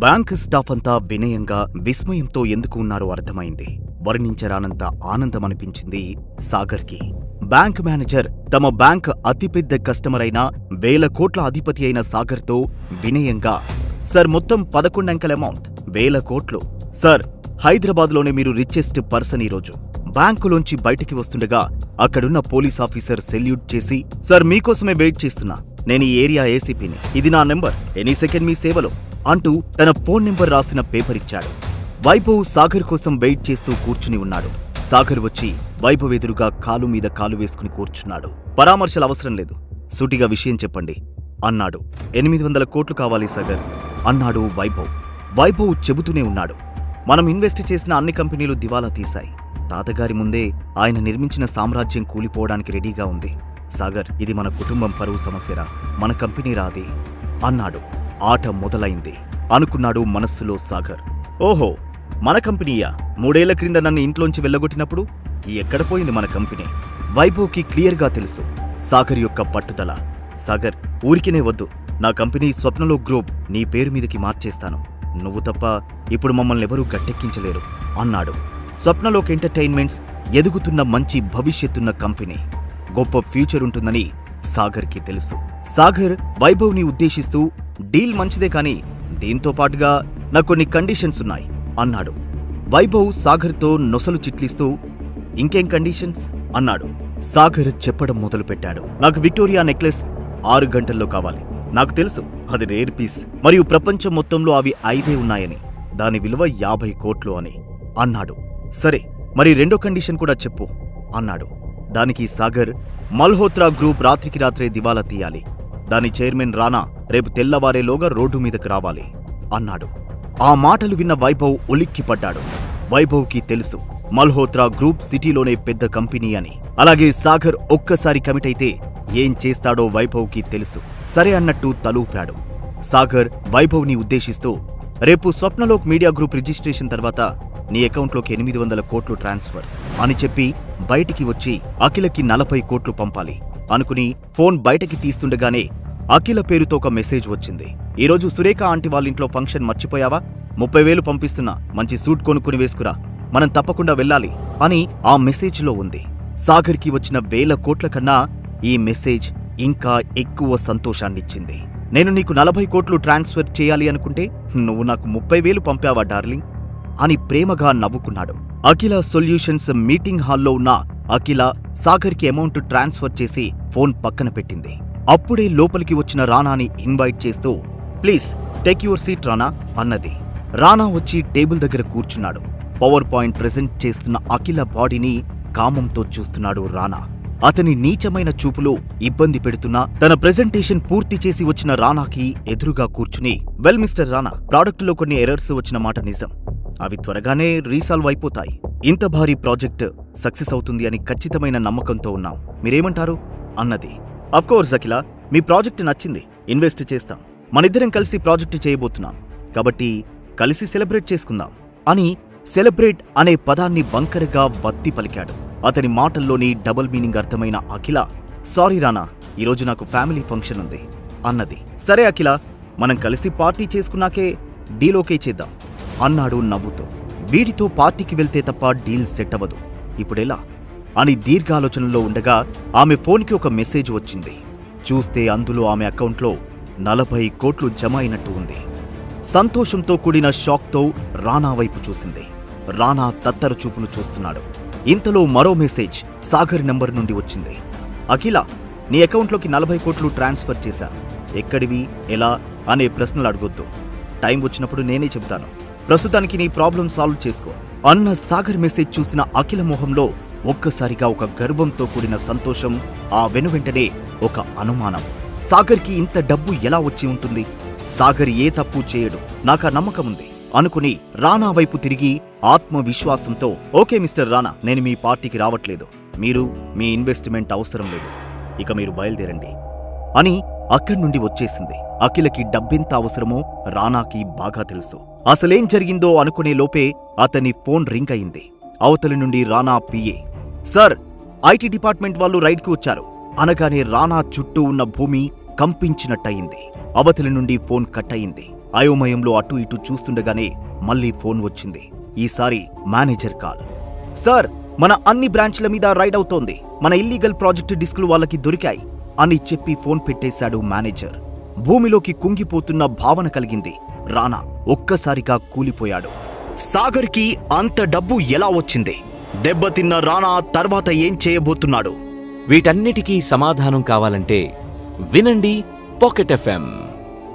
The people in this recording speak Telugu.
బ్యాంక్ స్టాఫ్ అంతా వినయంగా విస్మయంతో ఎందుకు ఉన్నారో అర్థమైంది. వర్ణించరానంత ఆనందమనిపించింది సాగర్కి. బ్యాంక్ మేనేజర్ తమ బ్యాంక్ అతిపెద్ద కస్టమర్ అయిన 1000 కోట్ల అధిపతి అయిన సాగర్తో వినయంగా, సార్ మొత్తం 11 అంకెల అమౌంట్ 1000 కోట్లు. సార్, హైదరాబాద్లోనే మీరు రిచెస్ట్ పర్సన్ ఈరోజు. బ్యాంకులోంచి బయటికి వస్తుండగా అక్కడున్న పోలీస్ ఆఫీసర్ సెల్యూట్ చేసి, సార్ మీకోసమే వెయిట్ చేస్తున్నా, నేను ఈ ఏరియా ఏసీపీని, ఇది నా నెంబర్, ఎనీ సెకండ్ మీ సేవలో అంటూ తన ఫోన్ నెంబర్ రాసిన పేపర్ ఇచ్చాడు. వైభవ్ సాగర్ కోసం వెయిట్ చేస్తూ కూర్చుని ఉన్నాడు. సాగర్ వచ్చి వైభవ్ ఎదురుగా కాలు మీద కాలు వేసుకుని కూర్చున్నాడు. పరామర్శలు అవసరం లేదు, సూటిగా విషయం చెప్పండి అన్నాడు. 800 కోట్లు కావాలి సాగర్ అన్నాడు వైభవ్. వైభవ్ చెబుతూనే ఉన్నాడు, మనం ఇన్వెస్ట్ చేసిన అన్ని కంపెనీలు దివాలా తీశాయి. తాతగారి ముందే ఆయన నిర్మించిన సామ్రాజ్యం కూలిపోవడానికి రెడీగా ఉంది. సాగర్, ఇది మన కుటుంబం పరువు సమస్యరా, మన కంపెనీ రాది అన్నాడు. ఆట మొదలైంది అనుకున్నాడు మనస్సులో సాగర్. ఓహో, మన కంపెనీయా? 3 ఏళ్ల క్రింద నన్ను ఇంట్లోంచి వెళ్ళగొట్టినప్పుడు ఎక్కడ పోయింది మన కంపెనీ? వైభవ్కి క్లియర్గా తెలుసు సాగర్ యొక్క పట్టుదల. సాగర్, ఊరికినే వద్దు, నా కంపెనీ స్వప్నలో గ్రూప్ నీ పేరు మీదకి మార్చేస్తాను. నువ్వు తప్ప ఇప్పుడు మమ్మల్ని ఎవరూ గట్టెక్కించలేరు అన్నాడు. స్వప్నలోక్ ఎంటర్టైన్మెంట్స్ ఎదుగుతున్న మంచి భవిష్యత్తున్న కంపెనీ, గొప్ప ఫ్యూచర్ ఉంటుందని సాగర్కి తెలుసు. సాగర్ వైభవ్ని ఉద్దేశిస్తూ, డీల్ మంచిదే కానీ దీంతో పాటుగా నాకు కొన్ని కండిషన్స్ ఉన్నాయి అన్నాడు. వైభవ్ సాగర్తో నొసలు చిట్లిస్తూ, ఇంకేం కండిషన్స్ అన్నాడు. సాగర్ చెప్పడం మొదలుపెట్టాడు. నాకు విక్టోరియా నెక్లెస్ 6 గంటల్లో కావాలి. నాకు తెలుసు అది రేర్ పీస్ మరియు ప్రపంచం మొత్తంలో అవి 5 ఉన్నాయని, దాని విలువ 50 కోట్లు అని అన్నాడు. సరే, మరి రెండో కండిషన్ కూడా చెప్పు అన్నాడు. దానికి సాగర్, మల్హోత్రా గ్రూప్ రాత్రికి రాత్రే దివాలా తీయాలి. దాని చైర్మన్ రానా రేపు తెల్లవారేలోగా రోడ్డు మీదకు రావాలి అన్నాడు. ఆ మాటలు విన్న వైభవ్ ఉలిక్కిపడ్డాడు. వైభవ్కి తెలుసు మల్హోత్రా గ్రూప్ సిటీలోనే పెద్ద కంపెనీ అని. అలాగే సాగర్ ఒక్కసారి కమిట్ అయితే ఏం చేస్తాడో వైభవ్కి తెలుసు. సరే అన్నట్టు తలూపాడు. సాగర్ వైభవ్ని ఉద్దేశిస్తూ, రేపు స్వప్నలోక్ మీడియా గ్రూప్ రిజిస్ట్రేషన్ తర్వాత నీ అకౌంట్లోకి 800 కోట్లు ట్రాన్స్ఫర్ అని చెప్పి బయటికి వచ్చి అఖిలకి 40 కోట్లు పంపాలి అనుకుని ఫోన్ బయటకి తీస్తుండగానే అఖిల పేరుతో ఒక మెసేజ్ వచ్చింది. ఈరోజు సురేఖ ఆంటీ వాళ్ళింట్లో ఫంక్షన్ మర్చిపోయావా? 30,000 పంపిస్తున్నా, మంచి సూట్ కొనుక్కుని వేసుకురా, మనం తప్పకుండా వెళ్ళాలి అని ఆ మెసేజ్లో ఉంది. సాగర్కి వచ్చిన 1000 కోట్ల కన్నా ఈ మెసేజ్ ఇంకా ఎక్కువ సంతోషాన్నిచ్చింది. నేను నీకు 40 కోట్లు ట్రాన్స్ఫర్ చేయాలి అనుకుంటే నువ్వు నాకు 30,000 పంపావా డార్లింగ్ అని ప్రేమగా నవ్వుకున్నాడు. అఖిల సొల్యూషన్స్ మీటింగ్ హాల్లో ఉన్న అఖిల సాగర్కి అమౌంట్ ట్రాన్స్ఫర్ చేసి ఫోన్ పక్కన పెట్టింది. అప్పుడే లోపలికి వచ్చిన రానాని ఇన్వైట్ చేస్తూ, ప్లీజ్ టేక్ యువర్ సీట్ రానా అన్నది. రానా వచ్చి టేబుల్ దగ్గర కూర్చున్నాడు. పవర్ పాయింట్ ప్రెజెంట్ చేస్తున్న అఖిల బాడీని కామంతో చూస్తున్నాడు రానా. అతని నీచమైన చూపులో ఇబ్బంది పెడుతున్నా తన ప్రెజెంటేషన్ పూర్తి చేసి వచ్చిన రానాకి ఎదురుగా కూర్చుని, వెల్ మిస్టర్ రానా, ప్రాడక్టులో కొన్ని ఎర్రర్స్ వచ్చిన మాట నిజం, అవి త్వరగానే రీసాల్వ్ అయిపోతాయి. ఇంత భారీ ప్రాజెక్ట్ సక్సెస్ అవుతుంది అని ఖచ్చితమైన నమ్మకంతో ఉన్నాం, మీరేమంటారు అన్నది. అఫ్కోర్స్ అఖిల, మీ ప్రాజెక్ట్ నచ్చింది, ఇన్వెస్ట్ చేస్తాం, మనిద్దరం కలిసి ప్రాజెక్టు చేయబోతున్నాం, కాబట్టి కలిసి సెలబ్రేట్ చేసుకుందాం అని సెలబ్రేట్ అనే పదాన్ని వంకరగా వత్తి పలికాడు. అతని మాటల్లోని డబుల్ మీనింగ్ అర్థమైన అఖిల, సారీ రానా, ఈరోజు నాకు ఫ్యామిలీ ఫంక్షన్ ఉంది అన్నది. సరే అఖిల, మనం కలిసి పార్టీ చేసుకున్నాకే డీల్ ఓకే చేద్దాం అన్నాడు నవ్వుతూ. వీడితో పార్టీకి వెళ్తే తప్ప డీల్ సెట్ అవ్వదు, ఇప్పుడెలా అని దీర్ఘాలోచనలో ఉండగా ఆమె ఫోన్కి ఒక మెసేజ్ వచ్చింది. చూస్తే అందులో ఆమె అకౌంట్లో 40 కోట్లు జమ అయినట్టు ఉంది. సంతోషంతో కూడిన షాక్తో రానా వైపు చూసింది. రానా తత్తర చూపులు చూస్తున్నాడు. ఇంతలో మరో మెసేజ్ సాగర్ నంబర్ నుండి వచ్చింది. అఖిల, నీ అకౌంట్లోకి 40 కోట్లు ట్రాన్స్ఫర్ చేశా, ఎక్కడివి, ఎలా అనే ప్రశ్నలు అడగొద్దు, టైం వచ్చినప్పుడు నేనే చెబుతాను, ప్రస్తుతానికి నీ ప్రాబ్లం సాల్వ్ చేసుకో అన్న సాగర్ మెసేజ్ చూసిన అఖిల మొహంలో ఒక్కసారిగా ఒక గర్వంతో కూడిన సంతోషం, ఆ వెనువెంటనే ఒక అనుమానం. సాగర్కి ఇంత డబ్బు ఎలా వచ్చి ఉంటుంది? సాగర్ ఏ తప్పు చేయడు, నాకా నమ్మకం ఉంది అనుకుని రానా వైపు తిరిగి ఆత్మవిశ్వాసంతో, ఓకే మిస్టర్ రానా, నేను మీ పార్టీకి రావట్లేదు, మీరు మీ ఇన్వెస్ట్మెంట్ అవసరం లేదు, ఇక మీరు బయలుదేరండి అని అక్కడి నుండి వచ్చేసింది. అఖిలకి డబ్బెంత అవసరమో రానాకి బాగా తెలుసు. అసలేం జరిగిందో అనుకునే లోపే అతని ఫోన్ రింగ్ అయింది. అవతలి నుండి రానా పిఏ, సార్, ఐటీ డిపార్ట్మెంట్ వాళ్ళు రైడ్కి వచ్చారు అనగానే రానా చుట్టూ ఉన్న భూమి కంపించినట్టయింది. అవతలి నుండి ఫోన్ కట్ అయింది. అయోమయంలో అటు ఇటు చూస్తుండగానే మళ్ళీ ఫోన్ వచ్చింది. ఈసారి మేనేజర్ కాల్. సార్, మన అన్ని బ్రాంచ్ల మీద రైడ్ అవుతోంది. మన ఇల్లీగల్ ప్రాజెక్టు డిస్కులు వాళ్ళకి దొరికాయి అని చెప్పి ఫోన్ పెట్టేశాడు మేనేజర్. భూమిలోకి కుంగిపోతున్న భావన కలిగింది. రానా ఒక్కసారిగా కూలిపోయాడు. సాగర్కి అంత డబ్బు ఎలా వచ్చింది? దెబ్బతిన్న రానా తర్వాత ఏం చేయబోతున్నాడు? వీటన్నిటికీ సమాధానం కావాలంటే వినండి పాకెట్ ఎఫ్ఎం.